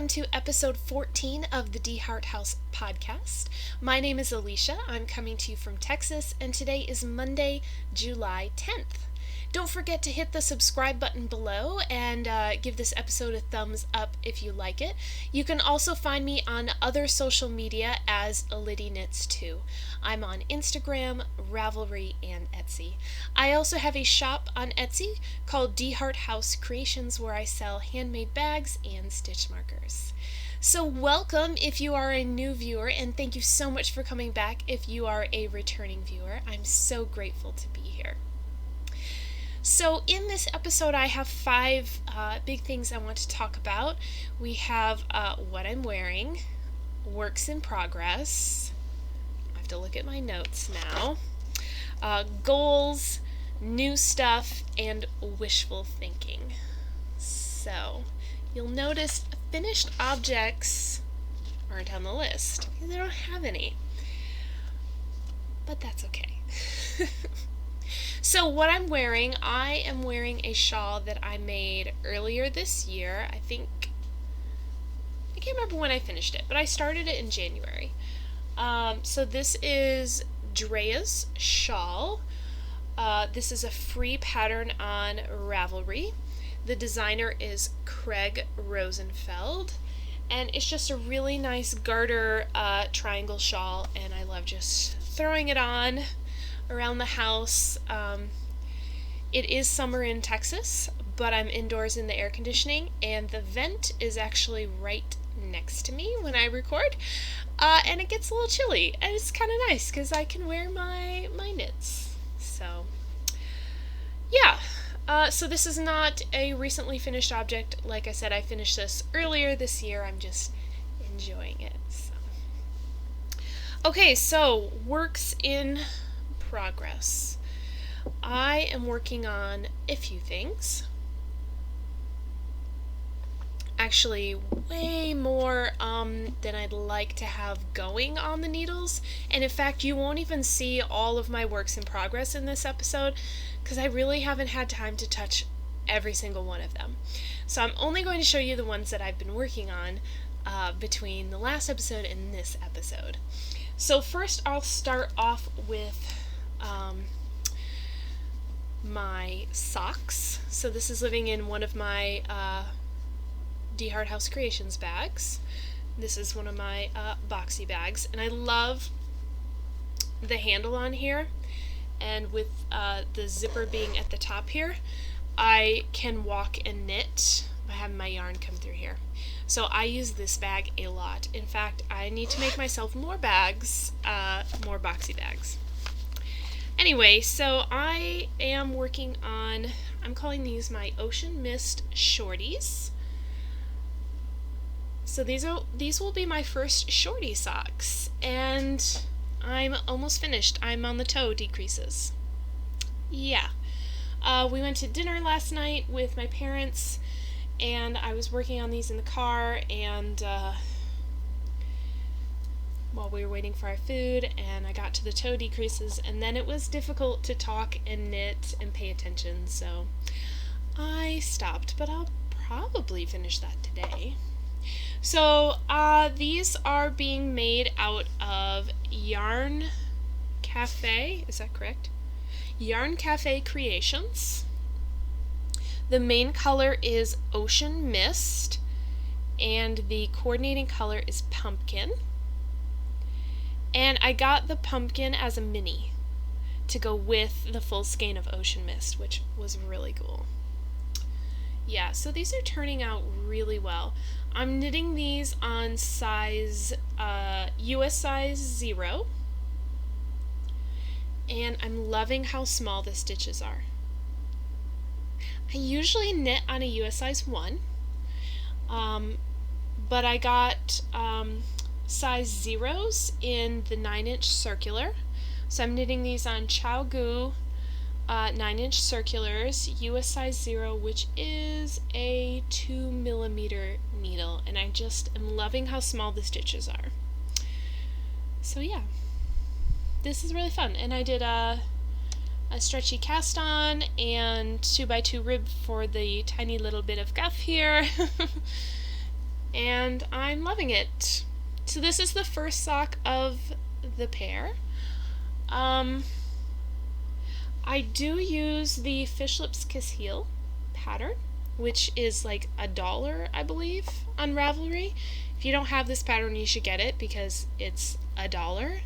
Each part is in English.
welcome to episode 14 of the D Heart House podcast. My name is Alicia. I'm coming to you from Texas, and today is Monday, July 10th. Don't forget to hit the subscribe button below and give this episode a thumbs up if you like it. You can also find me on other social media as Liddy Knits 2. I'm on Instagram, Ravelry, and Etsy. I also have a shop on Etsy called D Heart House Creations where I sell handmade bags and stitch markers. So welcome if you are a new viewer, and thank you so much for coming back if you are a returning viewer. I'm so grateful to be here. So in this episode, I have 5 big things I want to talk about. We have what I'm wearing, works in progress. I have to look at my notes now. Goals, new stuff, and wishful thinking. So you'll notice finished objects aren't on the list because I don't have any. But that's okay. So what I'm wearing, I am wearing a shawl that I made earlier this year. I can't remember when I finished it, but I started it in January. So this is Drea's shawl. This is a free pattern on Ravelry. The designer is Craig Rosenfeld, and it's just a really nice garter triangle shawl, and I love just throwing it on around the house. It is summer in Texas, but I'm indoors in the air conditioning, and the vent is actually right next to me when I record, and it gets a little chilly, and it's kind of nice because I can wear my knits. So yeah, so this is not a recently finished object. Like I said, I finished this earlier this year. I'm just enjoying it. Okay, so works in progress. I am working on a few things. Actually, way more than I'd like to have going on the needles. And in fact, you won't even see all of my works in progress in this episode because I really haven't had time to touch every single one of them. So I'm only going to show you the ones that I've been working on between the last episode and this episode. So first, I'll start off with my socks. So this is living in one of my D Heart House Creations bags. This is one of my boxy bags, and I love the handle on here, and with the zipper being at the top here, I can walk and knit by having my yarn come through here. So I use this bag a lot. In fact, I need to make myself more bags, more boxy bags. Anyway, so I am working on, I'm calling these my Ocean Mist Shorties. So these will be my first shorty socks, and I'm almost finished. I'm on the toe decreases. Yeah. We went to dinner last night with my parents, and I was working on these in the car, and while we were waiting for our food, and I got to the toe decreases, and then it was difficult to talk and knit and pay attention, so I stopped, but I'll probably finish that today. So these are being made out of Yarn Cafe, is that correct? Yarn Cafe Creations. The main color is Ocean Mist, and the coordinating color is Pumpkin. And I got the pumpkin as a mini to go with the full skein of Ocean Mist, which was really cool. Yeah, so these are turning out really well. I'm knitting these on size, US size 0. And I'm loving how small the stitches are. I usually knit on a US size 1. But I got size 0s in the 9-inch circular. So I'm knitting these on ChowGoo 9-inch circulars, US size 0, which is a 2mm needle, and I just am loving how small the stitches are. So yeah, this is really fun, and I did a stretchy cast on and 2x2 rib for the tiny little bit of guff here. and I'm loving it. So this is the first sock of the pair. I do use the Fish Lips Kiss Heel pattern, which is like $1, I believe, on Ravelry. If you don't have this pattern, you should get it because it's $1,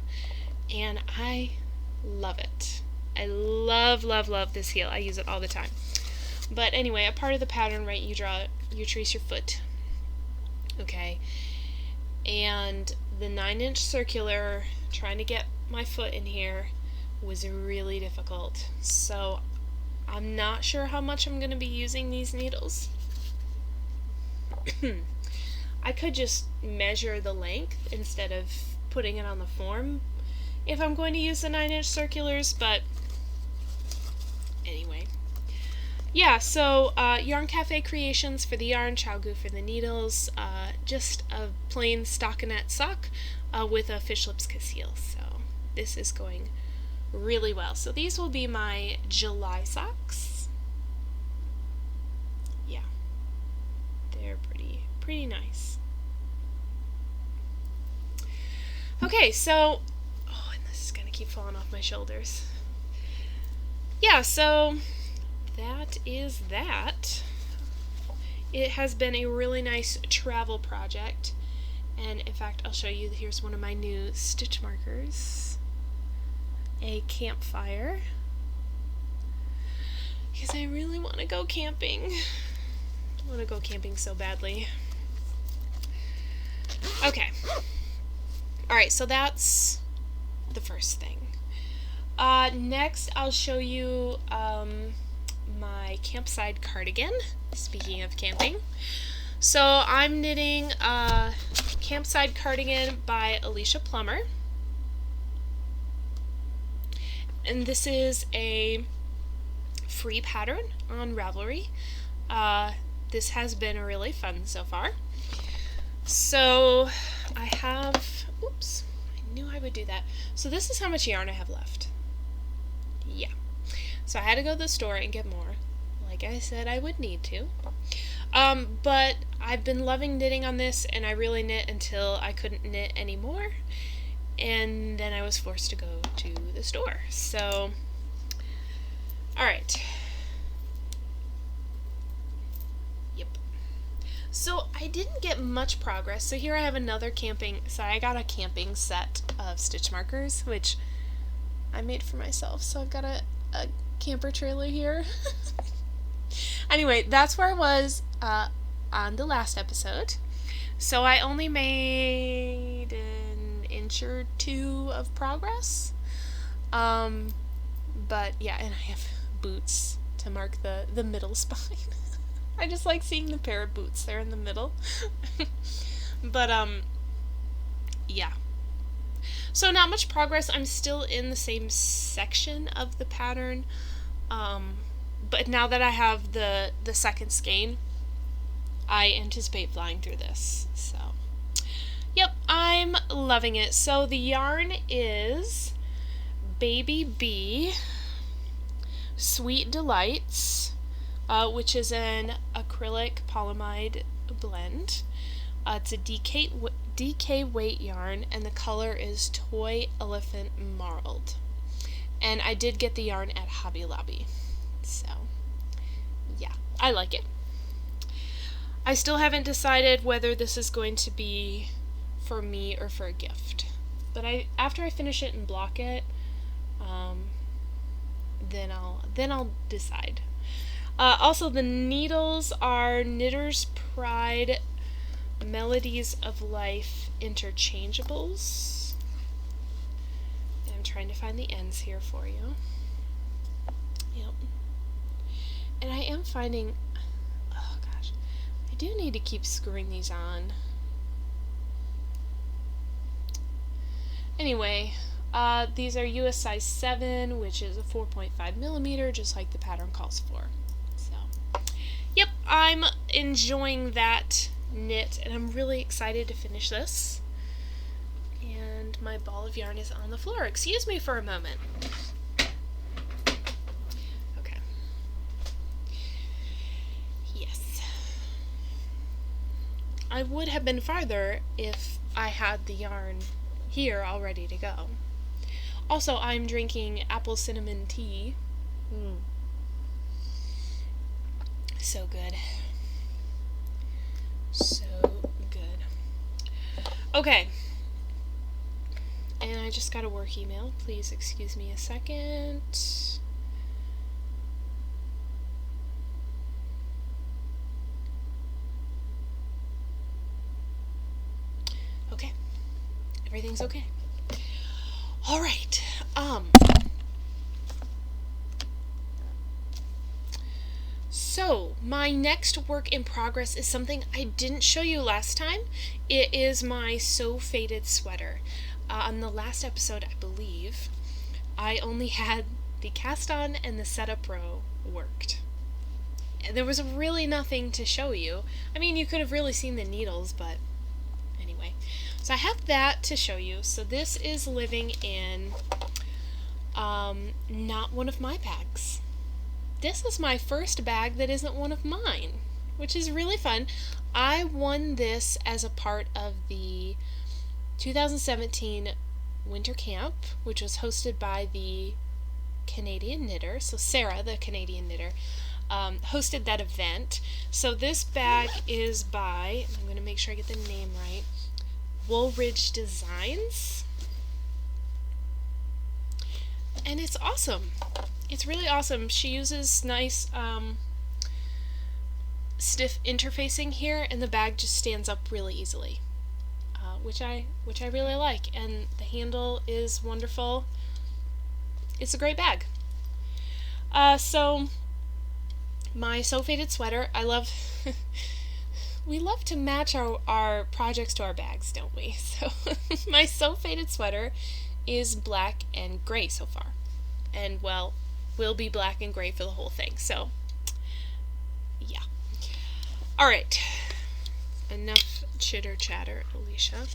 and I love it. I love, love, love this heel. I use it all the time. But anyway, a part of the pattern, right, you trace your foot, okay, and the 9-inch circular, trying to get my foot in here, was really difficult. So I'm not sure how much I'm going to be using these needles. I could just measure the length instead of putting it on the form if I'm going to use the 9-inch circulars, but anyway. Yeah, so Yarn Cafe Creations for the yarn, Chowgu for the needles, just a plain stockinette sock with a Fish Lips Kiss heel. So this is going really well. So these will be my July socks. Yeah, they're pretty nice. Okay, so, oh, and this is gonna keep falling off my shoulders. Yeah, so that is that. It has been a really nice travel project, and in fact, I'll show you, here's one of my new stitch markers. A campfire, because I really want to go camping. I want to go camping so badly. Okay. Alright, so that's the first thing. Next, I'll show you my campsite cardigan, speaking of camping. So I'm knitting a campsite cardigan by Alicia Plummer. And this is a free pattern on Ravelry. This has been really fun so far. So I have, oops, I knew I would do that. So this is how much yarn I have left. Yeah. So I had to go to the store and get more. Like I said, I would need to. But I've been loving knitting on this, and I really knit until I couldn't knit anymore. And then I was forced to go to the store. So, alright. Yep. So I didn't get much progress. So here I have another I got a camping set of stitch markers, which I made for myself. So I've got a camper trailer here. Anyway, that's where I was on the last episode. So I only made an inch or two of progress. But yeah, and I have boots to mark the middle spine. I just like seeing the pair of boots there in the middle. But yeah. So not much progress. I'm still in the same section of the pattern. But now that I have the second skein, I anticipate flying through this. So, yep, I'm loving it. So the yarn is Baby Bee Sweet Delights, which is an acrylic polyamide blend. It's a DK weight yarn, and the color is Toy Elephant Marled. And I did get the yarn at Hobby Lobby. So, yeah, I like it. I still haven't decided whether this is going to be for me or for a gift. But after I finish it and block it, then I'll decide. Also, the needles are Knitter's Pride Melodies of Life interchangeables. And I'm trying to find the ends here for you. Yep. And I am finding, oh gosh, I do need to keep screwing these on. Anyway, these are US size 7, which is a 4.5 millimeter, just like the pattern calls for. So, yep, I'm enjoying that knit, and I'm really excited to finish this. And my ball of yarn is on the floor. Excuse me for a moment. Okay. Yes. I would have been farther if I had the yarn here all ready to go. Also, I'm drinking apple cinnamon tea. So good. So good. Okay. And I just got a work email. Please excuse me a second. Okay. Everything's okay. All right. So, my next work in progress is something I didn't show you last time. It is my So Faded sweater. On the last episode, I believe, I only had the cast on and the setup row worked. And there was really nothing to show you. I mean, you could have really seen the needles, but anyway. So I have that to show you. So this is living in not one of my bags. This is my first bag that isn't one of mine, which is really fun. I won this as a part of the 2017 winter camp, which was hosted by the Canadian Knitter. So Sarah, the Canadian Knitter, hosted that event. So this bag is by, I'm going to make sure I get the name right, Woolridge Designs. And it's awesome. It's really awesome. She uses nice stiff interfacing here, and the bag just stands up really easily, which I really like. And the handle is wonderful. It's a great bag. So my So Faded sweater, I love. We love to match our projects to our bags, don't we? So my So Faded sweater is black and gray so far. And, well, will be black and gray for the whole thing. So, yeah. Alright. Enough chitter chatter, Alicia.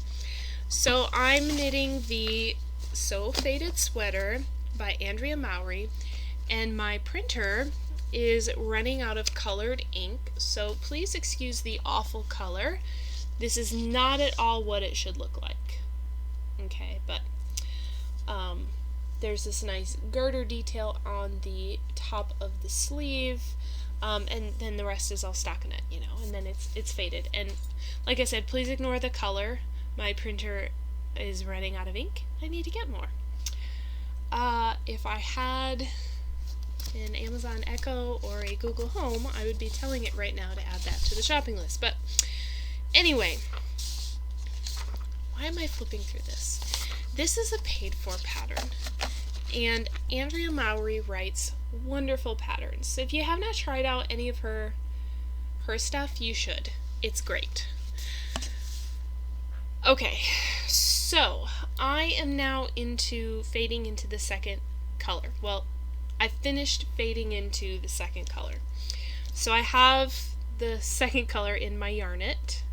So, I'm knitting the So Faded sweater by Andrea Mowry. And my printer is running out of colored ink. So, please excuse the awful color. This is not at all what it should look like. Okay, but there's this nice girder detail on the top of the sleeve, and then the rest is all stockinette, and then it's faded. And like I said, please ignore the color. My printer is running out of ink. I need to get more. If I had an Amazon Echo or a Google Home, I would be telling it right now to add that to the shopping list. But anyway, why am I flipping through this? This is a paid-for pattern, and Andrea Mowry writes wonderful patterns. So if you have not tried out any of her stuff, you should. It's great. Okay, so I am now fading into the second color. Well, I finished fading into the second color. So I have the second color in my Yarnet.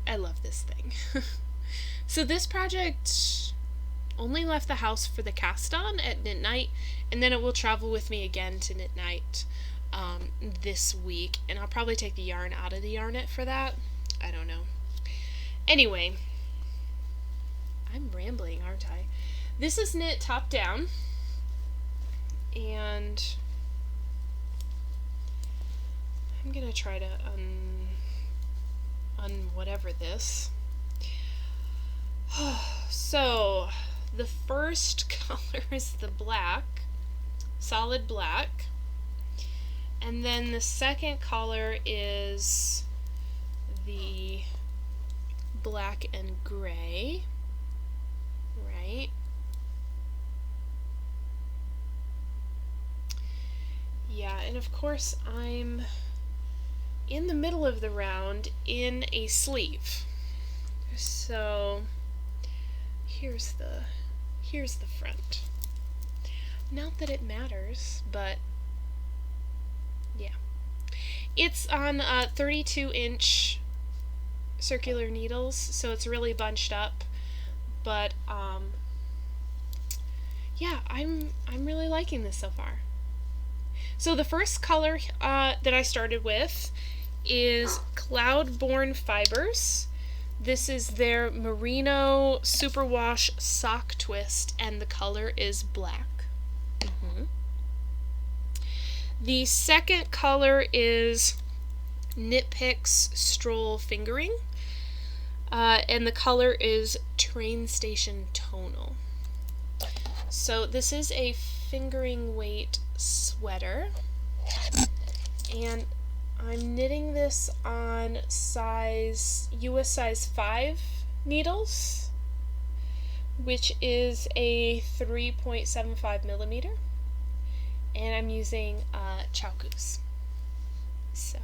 I love this thing. So this project only left the house for the cast on at knit night, and then it will travel with me again to knit night this week, and I'll probably take the yarn out of the Yarnet for that. I don't know. Anyway, I'm rambling, aren't I? This is knit top down, and I'm gonna try to whatever this. So the first color is the black, solid black, and then the second color is the black and gray, right? Yeah, and of course I'm in the middle of the round in a sleeve. So here's the front. Not that it matters, but yeah. It's on 32-inch circular needles, so it's really bunched up, but yeah, I'm really liking this so far. So the first color that I started with is Cloudborne Fibers. This is their Merino Superwash Sock Twist, and the color is black. The second color is Knit Picks Stroll Fingering, and the color is Train Station Tonal. So this is a fingering weight sweater, and I'm knitting this on US size 5 needles, which is a 3.75 millimeter, and I'm using Chaukus. So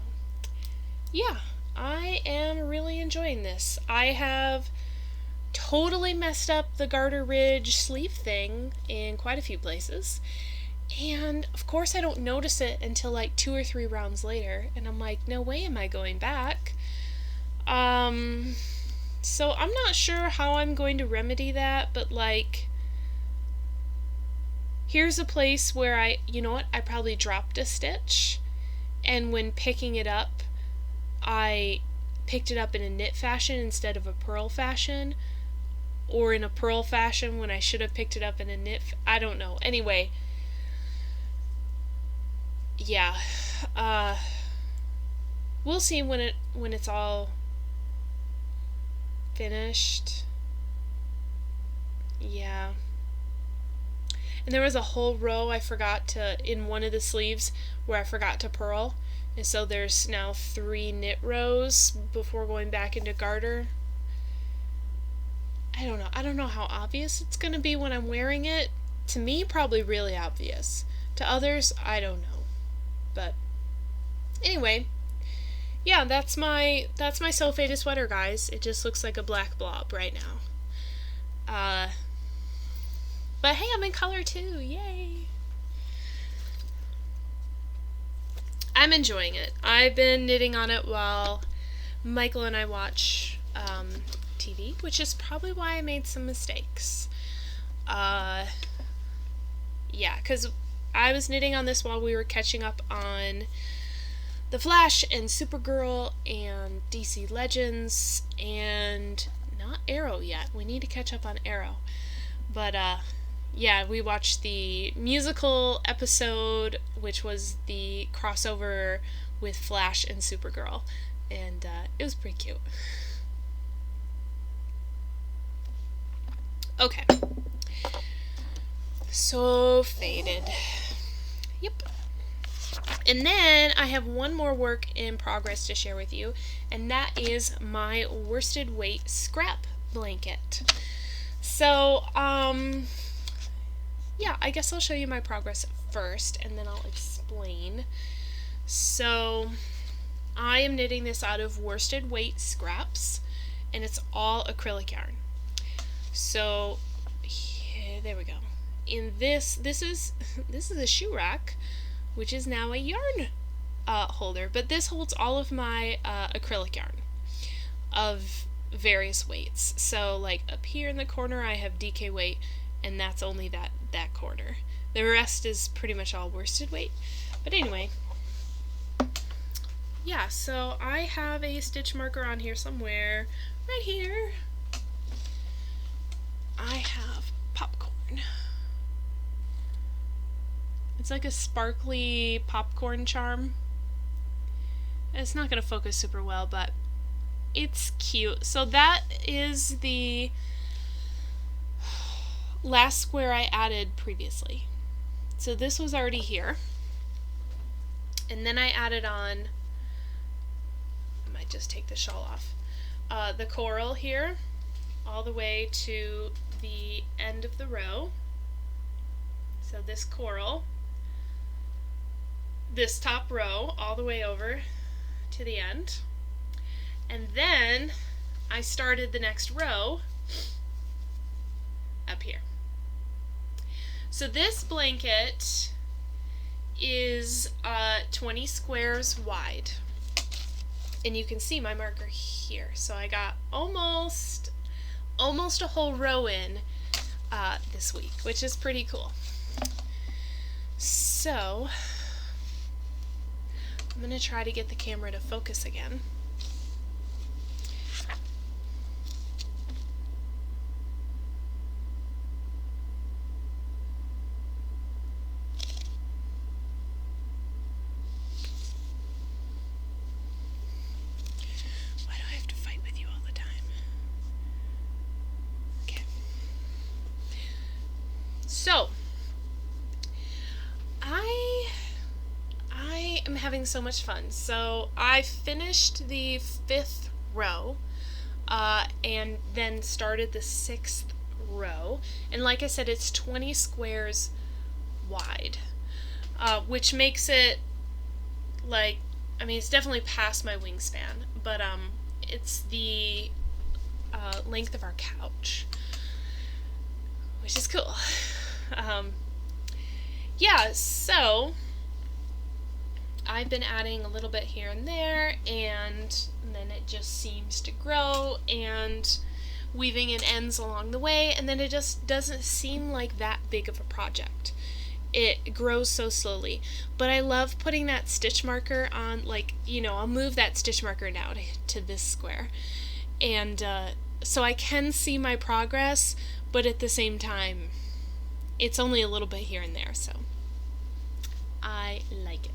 yeah, I am really enjoying this. I have totally messed up the garter ridge sleeve thing in quite a few places, and of course I don't notice it until like 2 or 3 rounds later, and I'm like, no way am I going back. So I'm not sure how I'm going to remedy that, but like, here's a place where I probably dropped a stitch, and when picking it up, I picked it up in a knit fashion instead of a purl fashion, or in a purl fashion when I should have picked it up in a knit. I don't know. Anyway, yeah, we'll see when it's all finished. Yeah. And there was a whole row I forgot to, in one of the sleeves, where I forgot to purl. And so there's now 3 knit rows before going back into garter. I don't know how obvious it's going to be when I'm wearing it. To me, probably really obvious. To others, I don't know. But anyway, yeah, that's my self-faded sweater, guys. It just looks like a black blob right now. But hey, I'm in color too. Yay! I'm enjoying it. I've been knitting on it while Michael and I watch TV, which is probably why I made some mistakes. Yeah, because I was knitting on this while we were catching up on The Flash and Supergirl and DC Legends, and not Arrow yet. We need to catch up on Arrow. But yeah, we watched the musical episode, which was the crossover with Flash and Supergirl, and it was pretty cute. Okay. So faded. Yep. And then I have one more work in progress to share with you, and that is my worsted weight scrap blanket. So, yeah, I guess I'll show you my progress first, and then I'll explain. So, I am knitting this out of worsted weight scraps, and it's all acrylic yarn. So, yeah, there we go. In this is a shoe rack, which is now a yarn holder, but this holds all of my acrylic yarn of various weights. So, like up here in the corner, I have DK weight, and that's only that corner. The rest is pretty much all worsted weight. But anyway, yeah, so I have a stitch marker on here somewhere. Right here. I have popcorn. It's like a sparkly popcorn charm. It's not going to focus super well, but it's cute. So that is the last square I added previously. So this was already here. And then I added on, I might just take the shawl off, the coral here, all the way to the end of the row. So this coral, this top row, all the way over to the end. And then I started the next row up here. So this blanket is 20 squares wide, and you can see my marker here. So I got almost a whole row in this week, which is pretty cool. So I'm going to try to get the camera to focus again. Why do I have to fight with you all the time? Okay. So, I am having so much fun. So I finished the 5th row, and then started the 6th row. And like I said, it's 20 squares wide, which makes it like, I mean, it's definitely past my wingspan, but it's the length of our couch, which is cool. Yeah, so I've been adding a little bit here and there, and then it just seems to grow, and weaving in ends along the way, and then it just doesn't seem like that big of a project. It grows so slowly, but I love putting that stitch marker on, like, you know, I'll move that stitch marker now to this square, and so I can see my progress, but at the same time, it's only a little bit here and there, so I like it.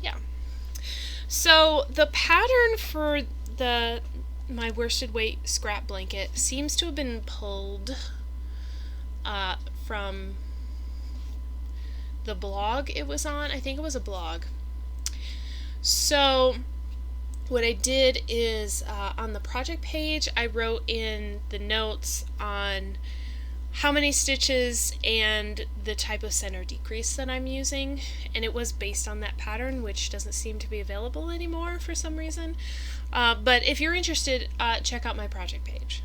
Yeah. So the pattern for my worsted weight scrap blanket seems to have been pulled from the blog it was on. I think it was a blog. So what I did is on the project page, I wrote in the notes on how many stitches and the type of center decrease that I'm using, and it was based on that pattern, which doesn't seem to be available anymore for some reason. But if you're interested, check out my project page.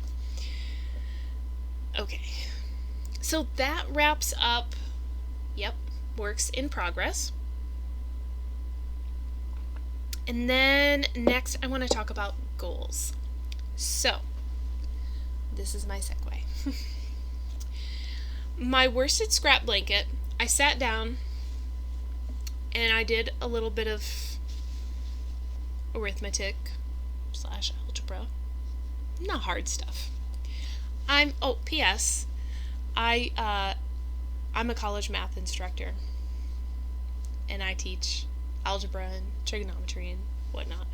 Okay, so that wraps up, works in progress. And then next I want to talk about goals. So, this is my segue. My worsted scrap blanket, I sat down and I did a little bit of arithmetic / algebra. Not hard stuff. P.S. I'm a college math instructor, and I teach algebra and trigonometry and whatnot.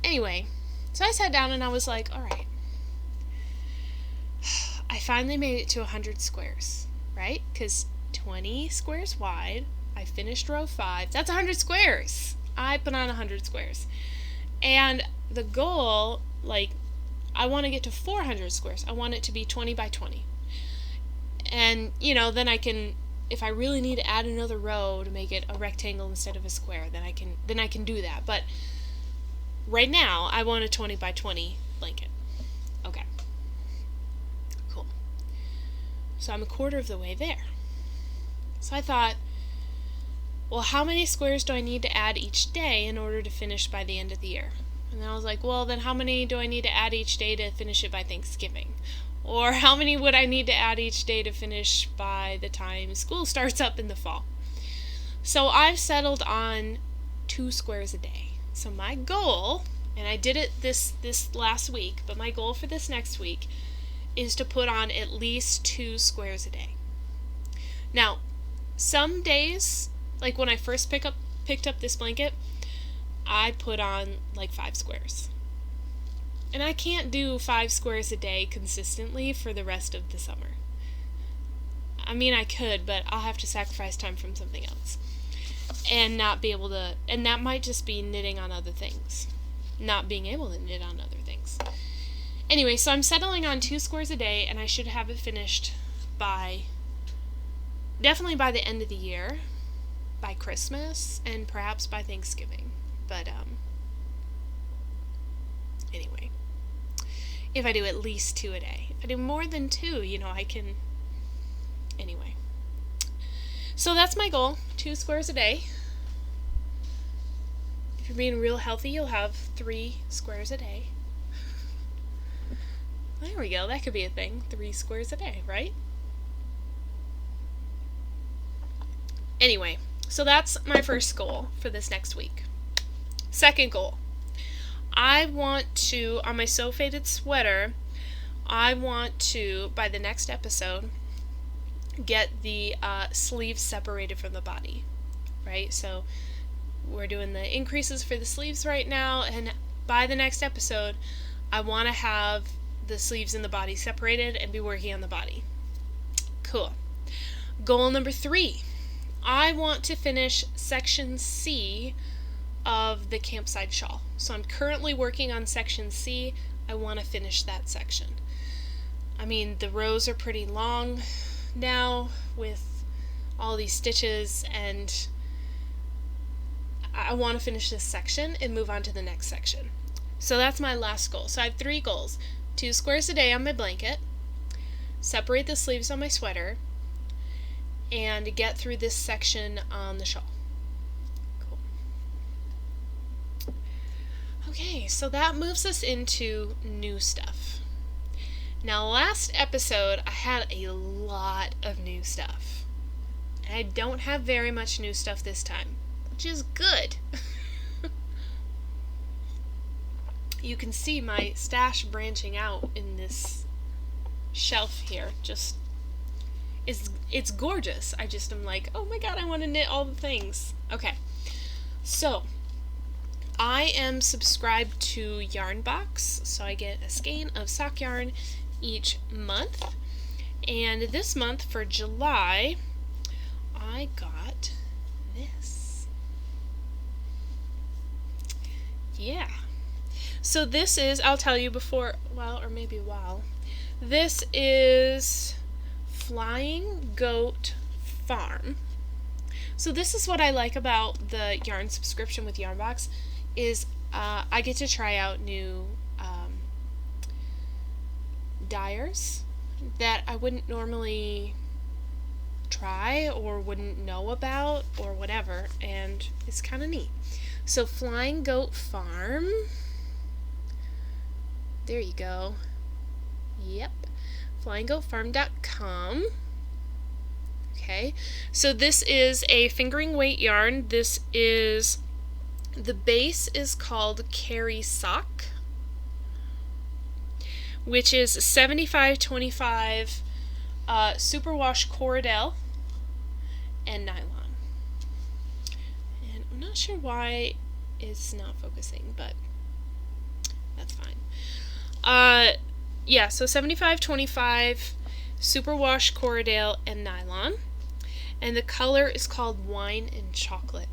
Anyway, so I sat down and I was like, all right, I finally made it to 100 squares, right? Because 20 squares wide, I finished row 5. That's 100 squares. I put on 100 squares. And the goal, like, I want to get to 400 squares. I want it to be 20 by 20. And, you know, then I can, if I really need to add another row to make it a rectangle instead of a square, then I can do that. But right now, I want a 20 by 20 blanket. Okay. Cool. So I'm a quarter of the way there. So I thought, well, how many squares do I need to add each day in order to finish by the end of the year? And I was like, well, then how many do I need to add each day to finish it by Thanksgiving? Or how many would I need to add each day to finish by the time school starts up in the fall? So I've settled on 2 squares a day. So my goal, and I did it this last week, but my goal for this next week is to put on at least 2 squares a day. Now, some days, like when I first picked up this blanket, I put on like 5 squares. And I can't do 5 squares a day consistently for the rest of the summer. I mean, I could, but I'll have to sacrifice time from something else. And not be able to, and that might just be knitting on other things. Not being able to knit on other things. Anyway, so I'm settling on 2 squares a day, and I should have it finished definitely by the end of the year, by Christmas, and perhaps by Thanksgiving. But, anyway. If I do at least 2 a day. If I do more than 2, I can... Anyway. So that's my goal. 2 squares a day. If you're being real healthy, you'll have 3 squares a day. There we go. That could be a thing. 3 squares a day, right? Anyway. So that's my first goal for this next week. Second goal, I want to, on my So Faded sweater, I want to, by the next episode, get the sleeves separated from the body, right? So we're doing the increases for the sleeves right now, and by the next episode, I want to have the sleeves and the body separated and be working on the body. Cool. Goal number 3, I want to finish section C of the campsite shawl. So I'm currently working on section C. I want to finish that section. I mean, the rows are pretty long now with all these stitches, and I want to finish this section and move on to the next section. So that's my last goal. So I have 3 goals. 2 squares a day on my blanket, separate the sleeves on my sweater, and get through this section on the shawl. Cool. Okay, so that moves us into new stuff. Now, last episode, I had a lot of new stuff. And I don't have very much new stuff this time, which is good. You can see my stash branching out in this shelf here. Just, it's gorgeous. I just am like, oh my god, I want to knit all the things. Okay, so I am subscribed to Yarn Box, so I get a skein of sock yarn each month, and this month for July I got this. Yeah, so this is, I'll tell you before, well, or maybe while, this is Flying Goat Farm. So this is what I like about the yarn subscription with Yarnbox, is I get to try out new dyers that I wouldn't normally try or wouldn't know about or whatever, and it's kind of neat. So Flying Goat Farm, there you go. Yep, flyinggoatfarm.com. Okay, so this is a fingering weight yarn. This is, the base is called Carry Sock, which is 75/25 superwash Cordell and nylon. And I'm not sure why it's not focusing, but that's fine. Yeah, so 75/25 superwash Cordell and nylon. And the color is called Wine and Chocolate.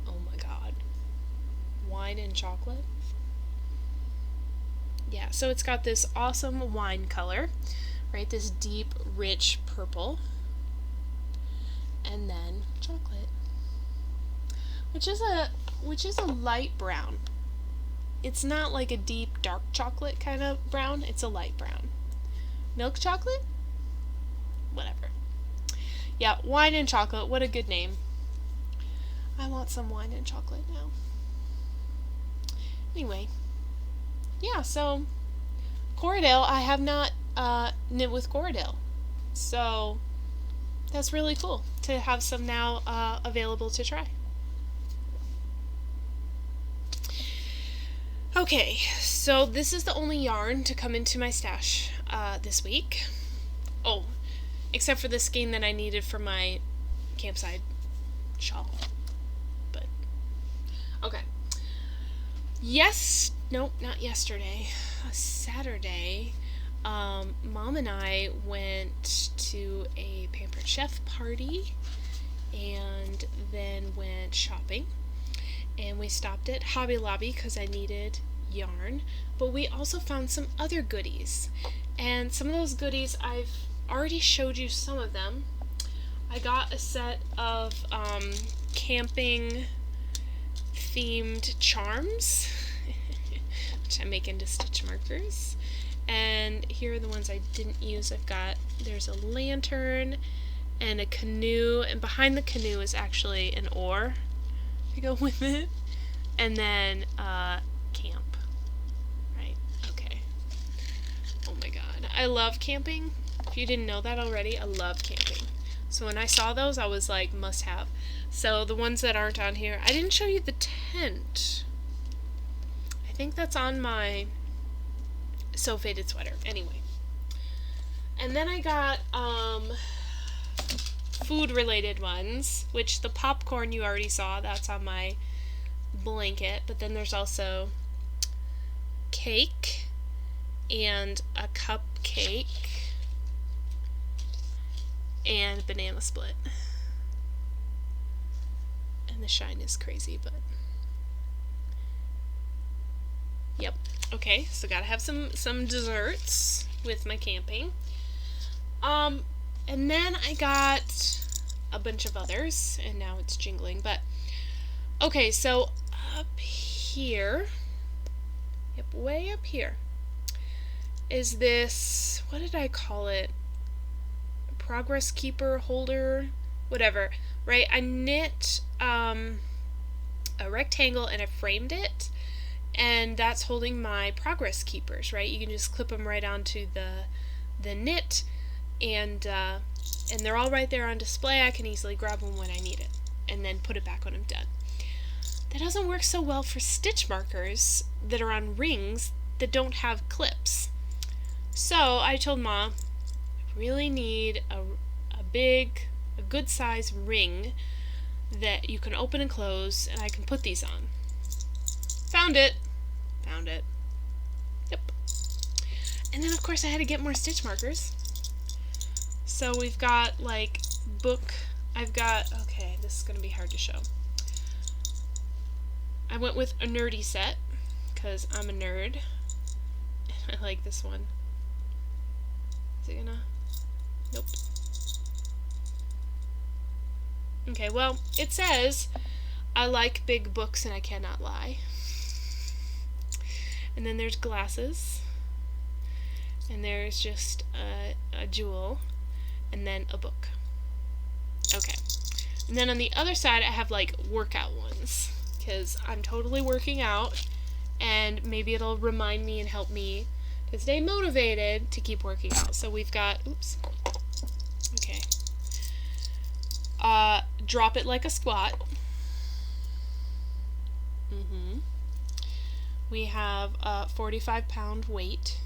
Oh my god. Wine and chocolate? Yeah, so it's got this awesome wine color, right? This deep, rich purple. And then chocolate, which is a light brown. It's not like a deep, dark chocolate kind of brown. It's a light brown. Milk chocolate? Whatever. Yeah, Wine and Chocolate. What a good name. I want some wine and chocolate now. Anyway. Yeah, so Cordell, I have not knit with Cordell. So that's really cool to have some now available to try. Okay, so this is the only yarn to come into my stash this week. Oh, except for the skein that I needed for my campsite shawl. But, okay. Nope, not yesterday. Saturday, Mom and I went to a Pampered Chef party and then went shopping. And we stopped at Hobby Lobby because I needed yarn, but we also found some other goodies. And some of those goodies, I've already showed you some of them. I got a set of camping themed charms, which I make into stitch markers. And here are the ones I didn't use. There's a lantern and a canoe, and behind the canoe is actually an oar to go with it, and then camp. Right, okay. Oh my god, I love camping. If you didn't know that already, I love camping. So when I saw those, I was like, must have. So the ones that aren't on here, I didn't show you the tent. I think that's on my So Faded sweater. Anyway. And then I got food related ones, which the popcorn you already saw, that's on my blanket. But then there's also cake and a cupcake and banana split. And the shine is crazy, but yep. Okay, so gotta have some desserts with my camping. And then I got a bunch of others, and now it's jingling, but okay, so up here, yep, way up here, is this, what did I call it? Progress keeper holder, whatever, right? I knit a rectangle and I framed it, and that's holding my progress keepers, right? You can just clip them right onto the knit, and they're all right there on display. I can easily grab one when I need it, and then put it back when I'm done. That doesn't work so well for stitch markers that are on rings that don't have clips. So I told Mom, I really need a good size ring that you can open and close, and I can put these on. Found it. Yep. And then of course I had to get more stitch markers. So we've got like okay, this is gonna be hard to show. I went with a nerdy set because I'm a nerd. I like this one. Is it gonna? Nope. Okay, well, it says, I like big books and I cannot lie. And then there's glasses. And there's just a jewel. And then a book. Okay. And then on the other side, I have like workout ones. Because I'm totally working out. And maybe it'll remind me and help me to stay motivated to keep working out. So we've got, oops. Okay. Drop it like a squat. We have a 45-pound weight.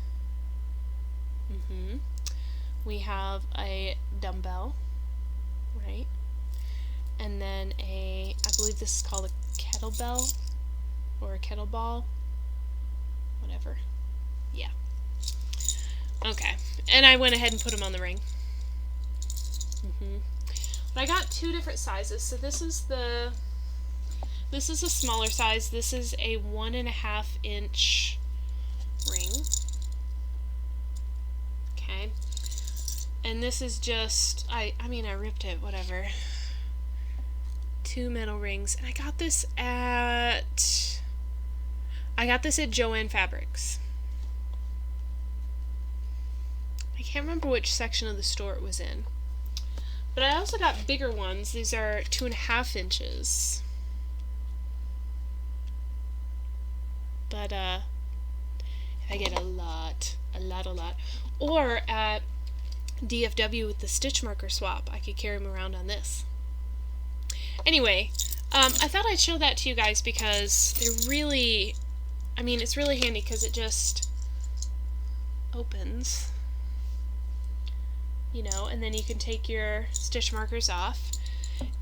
We have a dumbbell, right? And then I believe this is called a kettlebell or a kettleball, whatever. Yeah. Okay. And I went ahead and put them on the ring. But I got two different sizes. So this is a smaller size. This is a 1.5 inch ring. Okay. And this is just, I mean, I ripped it, whatever. 2 metal rings. And I got this at Joann Fabrics. I can't remember which section of the store it was in. But I also got bigger ones. These are 2.5 inches. But if I get a lot. Or at DFW with the stitch marker swap, I could carry them around on this. Anyway, I thought I'd show that to you guys because they're really, I mean, it's really handy because it just opens, you know, and then you can take your stitch markers off.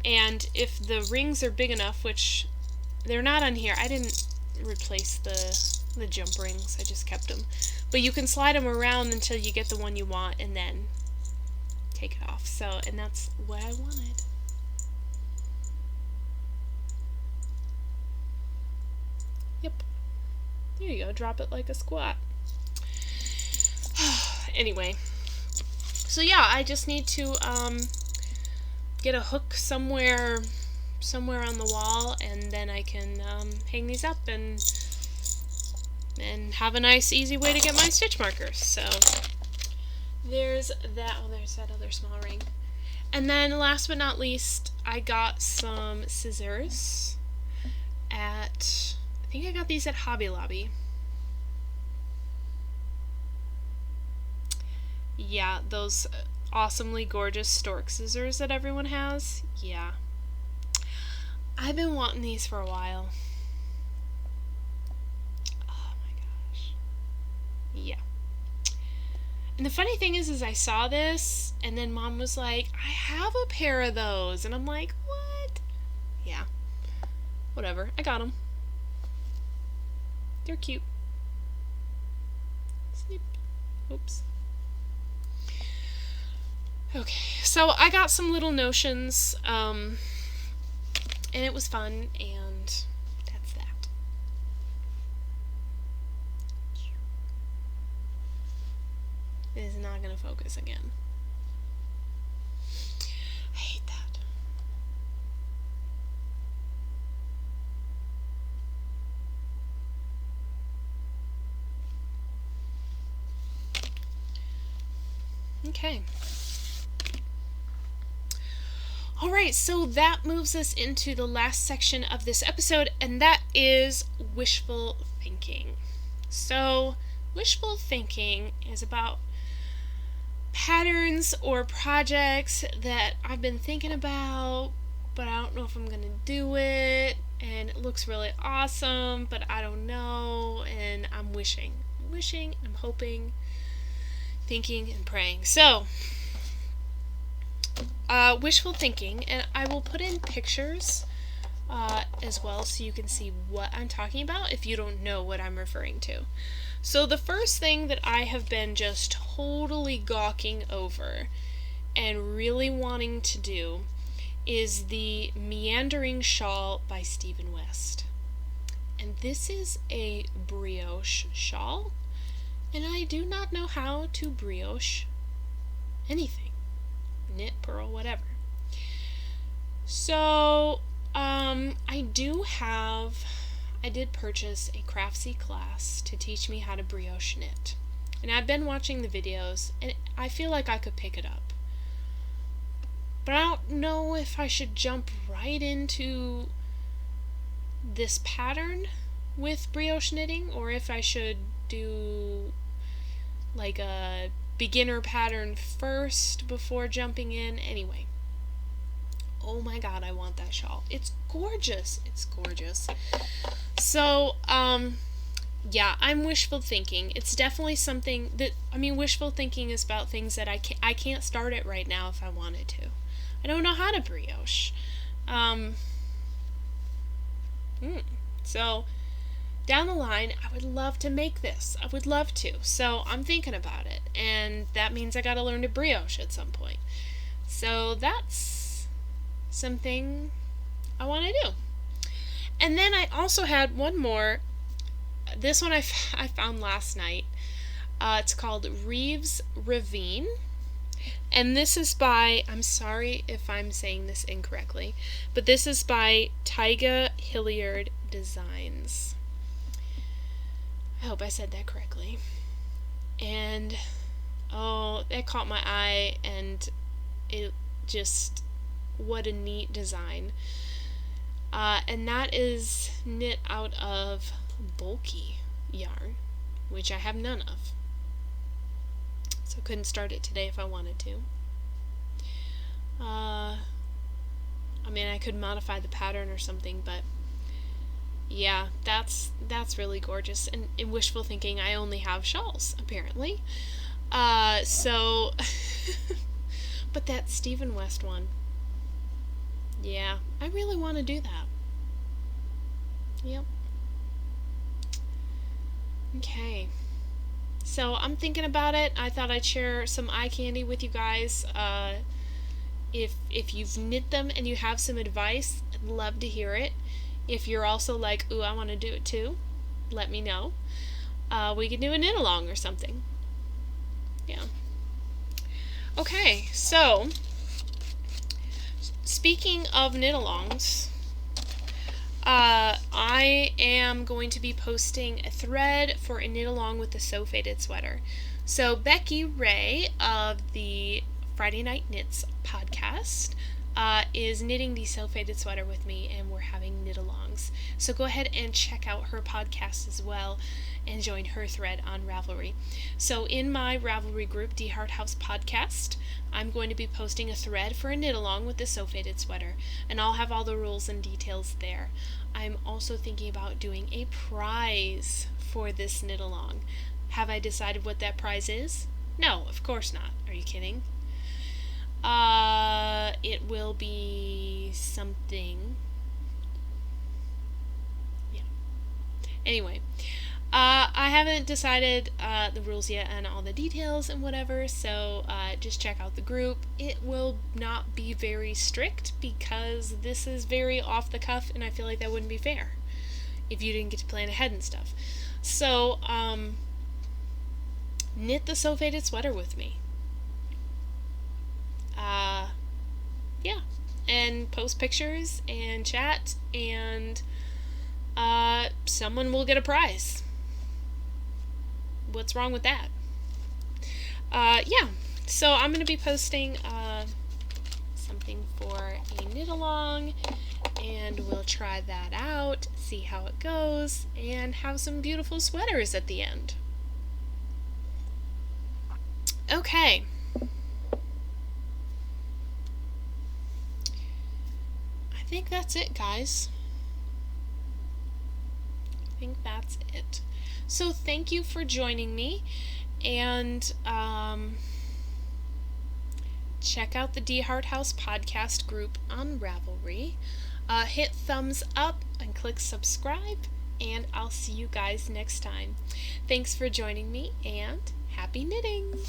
And if the rings are big enough, which they're not on here, I didn't replace the jump rings, I just kept them. But you can slide them around until you get the one you want and then take it off. So, and that's what I wanted. Yep. There you go, drop it like a squat. Anyway. So yeah, I just need to get a hook somewhere on the wall, and then I can hang these up and have a nice easy way to get my stitch markers. So there's that. Oh, there's that other small ring. And then last but not least, I got some scissors at, I think I got these at Hobby Lobby. Yeah, those awesomely gorgeous stork scissors that everyone has. Yeah. I've been wanting these for a while. Oh my gosh. Yeah. And the funny thing is I saw this, and then Mom was like, I have a pair of those. And I'm like, what? Yeah. Whatever. I got them. They're cute. Snip. Oops. Okay, so I got some little notions, and it was fun, and that's that. It is not going to focus again. I hate that. Okay. Alright, so that moves us into the last section of this episode, and that is wishful thinking. So, wishful thinking is about patterns or projects that I've been thinking about, but I don't know if I'm going to do it, and it looks really awesome, but I don't know, and I'm wishing, I'm hoping, thinking, and praying. So, wishful thinking, and I will put in pictures as well so you can see what I'm talking about if you don't know what I'm referring to. So the first thing that I have been just totally gawking over and really wanting to do is the Meandering Shawl by Stephen West. And this is a brioche shawl, and I do not know how to brioche anything. Knit, purl, whatever. So, I did purchase a Craftsy class to teach me how to brioche knit. And I've been watching the videos, and I feel like I could pick it up. But I don't know if I should jump right into this pattern with brioche knitting, or if I should do like a beginner pattern first before jumping in. Anyway, oh my god, I want that shawl. It's gorgeous. So, yeah, I'm wishful thinking. It's definitely something that, wishful thinking is about things that I can't start it right now if I wanted to. I don't know how to brioche. So, down the line, I would love to make this. I would love to. So, I'm thinking about it. And that means I gotta learn to brioche at some point. So, that's something I want to do. And then I also had one more. This one I found last night. It's called Reeves Ravine. And this is by, I'm sorry if I'm saying this incorrectly, but this is by Tyga Hilliard Designs. I hope I said that correctly. And, oh, that caught my eye, and it just, what a neat design. And that is knit out of bulky yarn, which I have none of. So couldn't start it today if I wanted to. I could modify the pattern or something, but yeah, that's really gorgeous. And in wishful thinking, I only have shawls, apparently. So, but that Stephen West one, yeah, I really want to do that. Yep. Okay. So I'm thinking about it. I thought I'd share some eye candy with you guys. If you've knit them and you have some advice, I'd love to hear it. If you're also like, ooh, I want to do it too, let me know. We could do a knit along or something. Yeah. Okay, so speaking of knit alongs, I am going to be posting a thread for a knit along with the Sew Faded sweater. So Becky Ray of the Friday Night Knits podcast is knitting the Sew Faded Sweater with me, and we're having knit-alongs. So go ahead and check out her podcast as well and join her thread on Ravelry. So in my Ravelry group, D Heart House Podcast, I'm going to be posting a thread for a knit-along with the Sew Faded Sweater, and I'll have all the rules and details there. I'm also thinking about doing a prize for this knit-along. Have I decided what that prize is? No, of course not. Are you kidding? It will be something. Yeah. Anyway, I haven't decided the rules yet and all the details and whatever, so just check out the group. It will not be very strict because this is very off the cuff, and I feel like that wouldn't be fair if you didn't get to plan ahead and stuff. So, knit the Sew Faded Sweater with me. Yeah, and post pictures and chat, and someone will get a prize. What's wrong with that? Yeah, so I'm going to be posting something for a knit-along, and we'll try that out, see how it goes, and have some beautiful sweaters at the end. Okay. I think that's it, guys. I think that's it. So thank you for joining me, and check out the D Heart House podcast group on Ravelry. Hit thumbs up and click subscribe, and I'll see you guys next time. Thanks for joining me, and happy knitting!